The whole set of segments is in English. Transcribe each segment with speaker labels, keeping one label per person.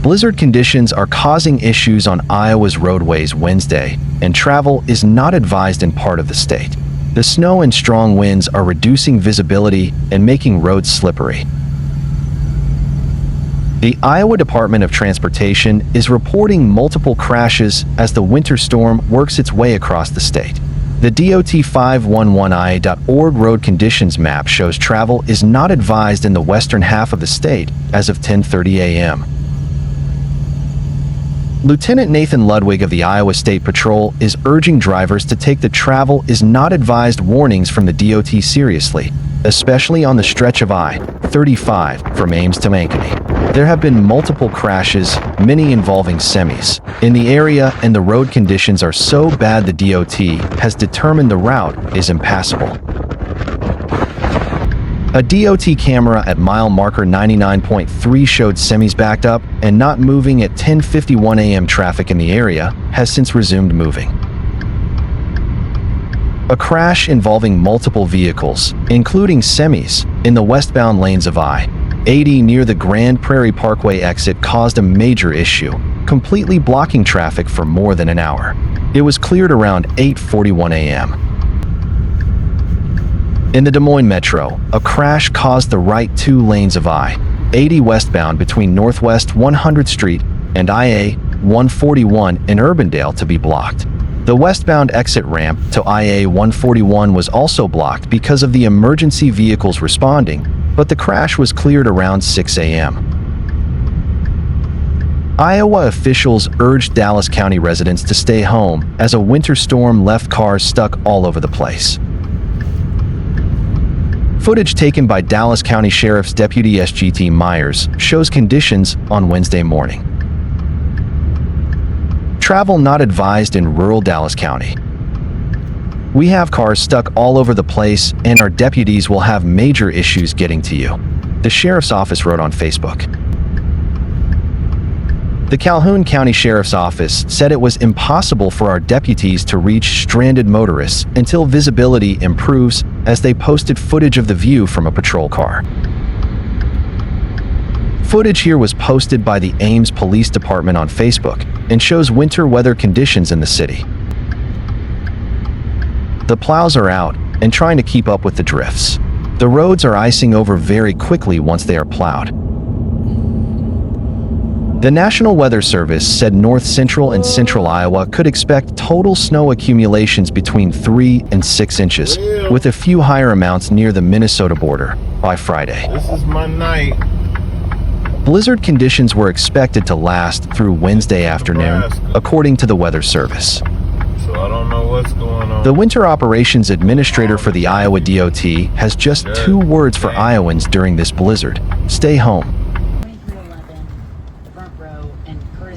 Speaker 1: Blizzard conditions are causing issues on Iowa's roadways Wednesday, and travel is not advised in part of the state. The snow and strong winds are reducing visibility and making roads slippery. The Iowa Department of Transportation is reporting multiple crashes as the winter storm works its way across the state. The DOT 511ia.org road conditions map shows travel is not advised in the western half of the state as of 10:30 a.m. Lieutenant Nathan Ludwig of the Iowa State Patrol is urging drivers to take the travel is not advised warnings from the DOT seriously, especially on the stretch of I-35 from Ames to Ankeny. There have been multiple crashes, many involving semis, in the area, and the road conditions are so bad the DOT has determined the route is impassable. A DOT camera at mile marker 99.3 showed semis backed up and not moving at 10:51 a.m. Traffic in the area has since resumed moving. A crash involving multiple vehicles, including semis, in the westbound lanes of I-80 near the Grand Prairie Parkway exit caused a major issue, completely blocking traffic for more than an hour. It was cleared around 8:41 a.m. In the Des Moines Metro, a crash caused the right two lanes of I-80 westbound between Northwest 100th Street and IA-141 in Urbandale to be blocked. The westbound exit ramp to IA-141 was also blocked because of the emergency vehicles responding, but the crash was cleared around 6 a.m. Iowa officials urged Dallas County residents to stay home as a winter storm left cars stuck all over the place. Footage taken by Dallas County Sheriff's Deputy SGT Myers shows conditions on Wednesday morning. Travel not advised in rural Dallas County. We have cars stuck all over the place and our deputies will have major issues getting to you, the sheriff's office wrote on Facebook. The Calhoun County Sheriff's Office said it was impossible for our deputies to reach stranded motorists until visibility improves as they posted footage of the view from a patrol car. Footage here was posted by the Ames Police Department on Facebook and shows winter weather conditions in the city. The plows are out and trying to keep up with the drifts. The roads are icing over very quickly once they are plowed. The National Weather Service said north central and central Iowa could expect total snow accumulations between 3 and 6 inches, with a few higher amounts near the Minnesota border by Friday.
Speaker 2: This is my night.
Speaker 1: Blizzard conditions were expected to last through Wednesday afternoon, according to the Weather Service.
Speaker 2: So I don't know what's going on.
Speaker 1: The Winter Operations Administrator for the Iowa DOT has just 2 words for Iowans during this blizzard: stay home.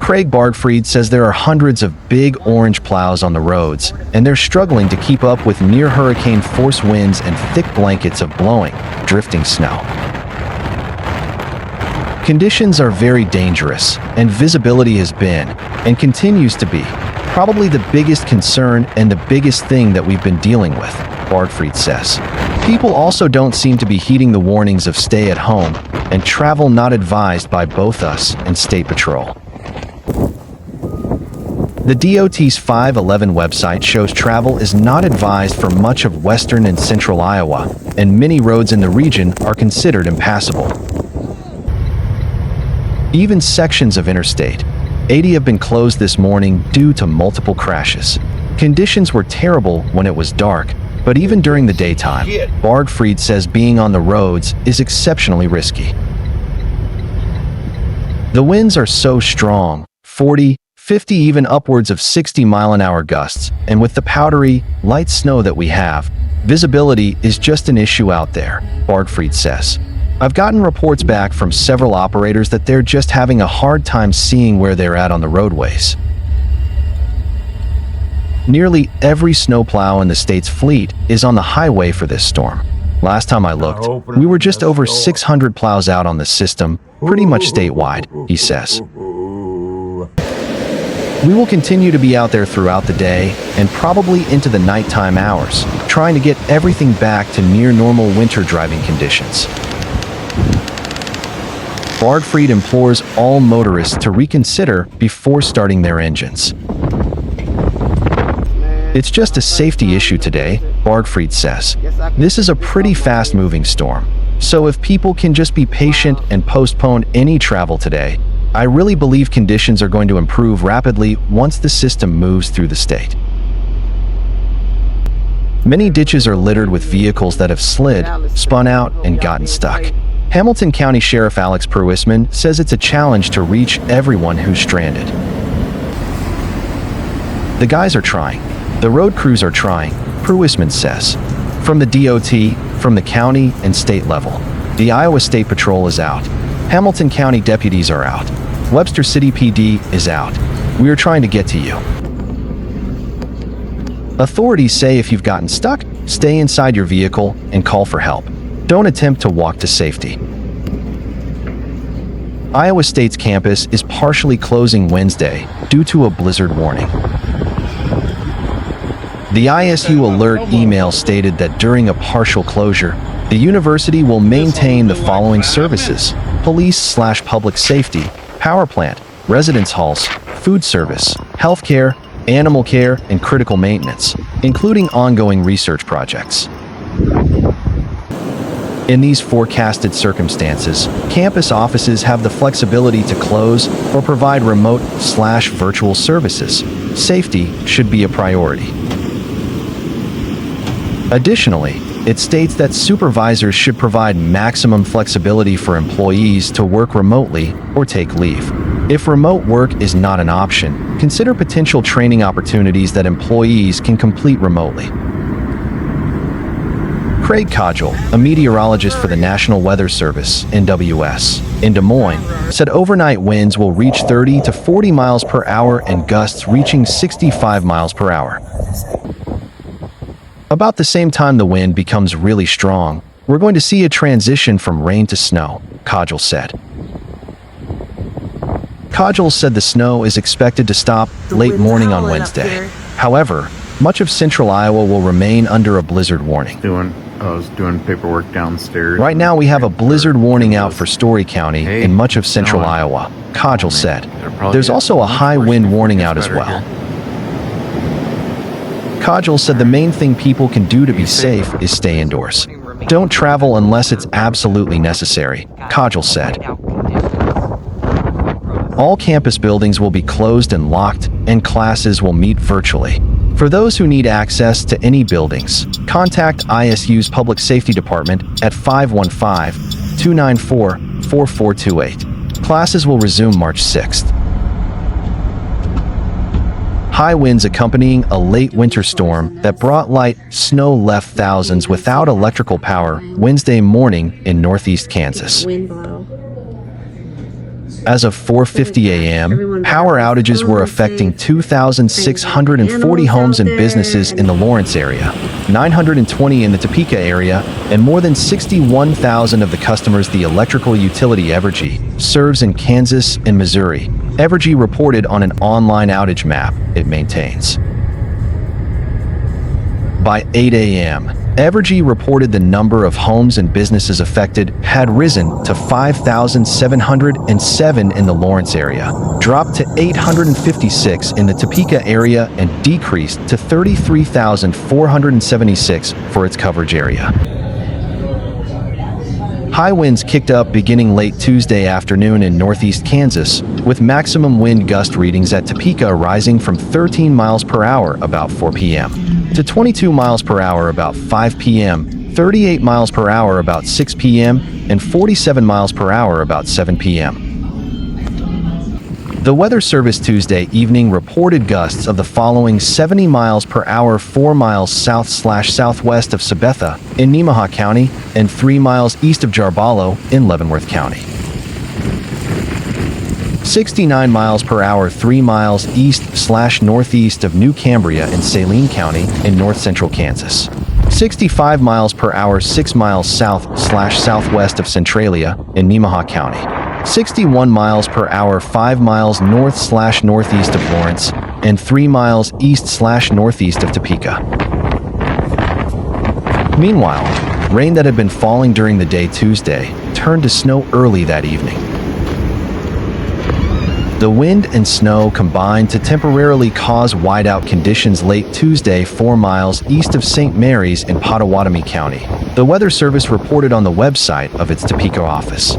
Speaker 1: Craig Bargfried says there are hundreds of big orange plows on the roads, and they're struggling to keep up with near hurricane force winds and thick blankets of blowing, drifting snow. Conditions are very dangerous, and visibility has been, and continues to be, probably the biggest concern and the biggest thing that we've been dealing with, Bargfried says. People also don't seem to be heeding the warnings of stay at home and travel not advised by both us and State Patrol. The DOT's 511 website shows travel is not advised for much of western and central Iowa, and many roads in the region are considered impassable. Even sections of Interstate 80 have been closed this morning due to multiple crashes. Conditions were terrible when it was dark, but even during the daytime, Bargfried says being on the roads is exceptionally risky. The winds are so strong, 40, 50, even upwards of 60-mile-an-hour gusts, and with the powdery, light snow that we have, visibility is just an issue out there, Bargfried says. I've gotten reports back from several operators that they're just having a hard time seeing where they're at on the roadways. Nearly every snowplow in the state's fleet is on the highway for this storm. Last time I looked, we were just over 600 plows out on the system, pretty much statewide, he says. We will continue to be out there throughout the day and probably into the nighttime hours, trying to get everything back to near normal winter driving conditions. Bartfried implores all motorists to reconsider before starting their engines. It's just a safety issue today, Bartfried says. This is a pretty fast-moving storm, so if people can just be patient and postpone any travel today, I really believe conditions are going to improve rapidly once the system moves through the state. Many ditches are littered with vehicles that have slid, spun out, and gotten stuck. Hamilton County Sheriff Alex Pruisman says it's a challenge to reach everyone who's stranded. The guys are trying. The road crews are trying, Pruisman says. From the DOT, from the county and state level, the Iowa State Patrol is out. Hamilton County deputies are out. Webster City PD is out. We are trying to get to you. Authorities say if you've gotten stuck, stay inside your vehicle and call for help. Don't attempt to walk to safety. Iowa State's campus is partially closing Wednesday due to a blizzard warning. The ISU alert email stated that during a partial closure, the university will maintain the following services: police/public safety, power plant, residence halls, food service, healthcare, animal care, and critical maintenance, including ongoing research projects. In these forecasted circumstances, campus offices have the flexibility to close or provide remote/virtual services. Safety should be a priority. Additionally, it states that supervisors should provide maximum flexibility for employees to work remotely or take leave. If remote work is not an option, consider potential training opportunities that employees can complete remotely. Craig Codgel, a meteorologist for the National Weather Service, NWS, in Des Moines, said overnight winds will reach 30 to 40 miles per hour and gusts reaching 65 miles per hour. About the same time the wind becomes really strong, we're going to see a transition from rain to snow, Codgel said. Codgel said the snow is expected to stop late morning on Wednesday. However, much of central Iowa will remain under a blizzard warning.
Speaker 3: I was doing paperwork downstairs.
Speaker 1: Right now we have a blizzard warning out for Story County in much of central Iowa, Codgel said. There's also a high wind warning out as well. Codgel said the main thing people can do to be safe is stay indoors. Don't travel unless it's absolutely necessary, Codgel said. All campus buildings will be closed and locked, and classes will meet virtually. For those who need access to any buildings, contact ISU's Public Safety Department at 515-294-4428. Classes will resume March 6th. High winds accompanying a late winter storm that brought light snow left thousands without electrical power Wednesday morning in northeast Kansas. As of 4:50 a.m., power outages were affecting 2,640 homes and businesses in the Lawrence area, 920 in the Topeka area, and more than 61,000 of the customers the electrical utility Evergy serves in Kansas and Missouri. Evergy reported on an online outage map it maintains. By 8 a.m., Evergy reported the number of homes and businesses affected had risen to 5,707 in the Lawrence area, dropped to 856 in the Topeka area, and decreased to 33,476 for its coverage area. High winds kicked up beginning late Tuesday afternoon in northeast Kansas, with maximum wind gust readings at Topeka rising from 13 miles per hour about 4 p.m. to 22 miles per hour about 5 p.m., 38 miles per hour about 6 p.m., and 47 miles per hour about 7 p.m. The Weather Service Tuesday evening reported gusts of the following: 70 miles per hour 4 miles south/southwest of Sabetha in Nemaha County and 3 miles east of Jarballo in Leavenworth County. 69 miles per hour 3 miles east/northeast of New Cambria in Saline County in north central Kansas. 65 miles per hour 6 miles south/southwest of Centralia in Nemaha County. 61 miles per hour 5 miles north/northeast of Lawrence and 3 miles east/northeast of Topeka. Meanwhile, rain that had been falling during the day Tuesday turned to snow early that evening. The wind and snow combined to temporarily cause whiteout conditions late Tuesday 4 miles east of St. Mary's in Pottawatomie County, the Weather Service reported on the website of its Topeka office.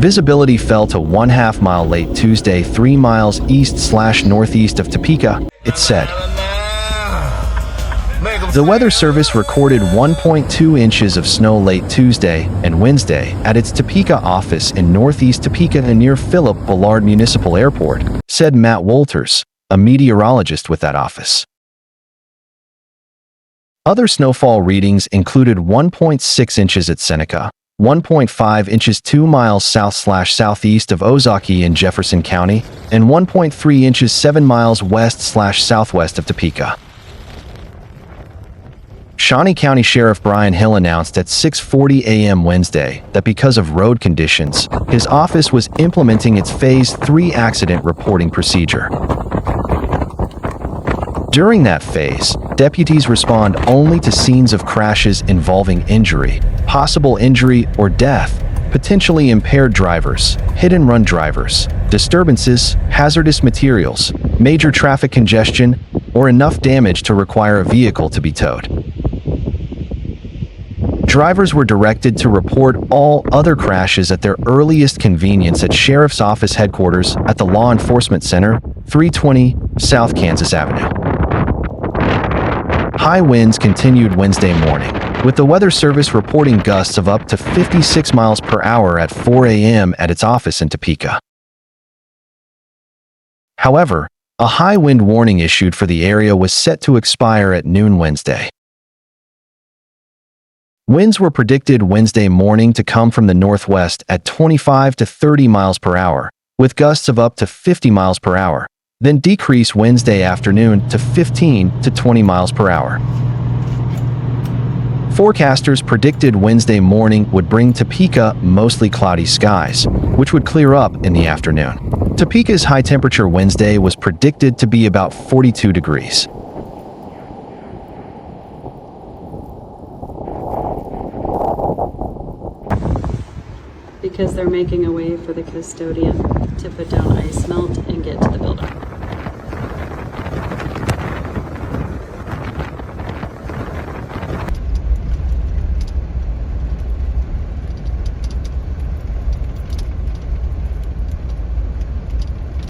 Speaker 1: Visibility fell to 1/2 mile late Tuesday 3 miles east/northeast of Topeka, it said. The Weather Service recorded 1.2 inches of snow late Tuesday and Wednesday at its Topeka office in northeast Topeka near Philip Ballard Municipal Airport, said Matt Wolters, a meteorologist with that office. Other snowfall readings included 1.6 inches at Seneca, 1.5 inches 2 miles south/southeast of Ozaukee in Jefferson County, and 1.3 inches 7 miles west/southwest of Topeka. Shawnee County Sheriff Brian Hill announced at 6:40 a.m. Wednesday that because of road conditions, his office was implementing its Phase 3 accident reporting procedure. During that phase, deputies respond only to scenes of crashes involving injury, possible injury or death, potentially impaired drivers, hit-and-run drivers, disturbances, hazardous materials, major traffic congestion, or enough damage to require a vehicle to be towed. Drivers were directed to report all other crashes at their earliest convenience at Sheriff's Office headquarters at the Law Enforcement Center, 320 South Kansas Avenue. High winds continued Wednesday morning, with the Weather Service reporting gusts of up to 56 miles per hour at 4 a.m. at its office in Topeka. However, a high wind warning issued for the area was set to expire at noon Wednesday. Winds were predicted Wednesday morning to come from the northwest at 25 to 30 miles per hour, with gusts of up to 50 miles per hour, then decrease Wednesday afternoon to 15 to 20 miles per hour. Forecasters predicted Wednesday morning would bring Topeka mostly cloudy skies, which would clear up in the afternoon. Topeka's high temperature Wednesday was predicted to be about 42 degrees.
Speaker 4: Because they're making a way for the custodian to put down ice melt and get to the building.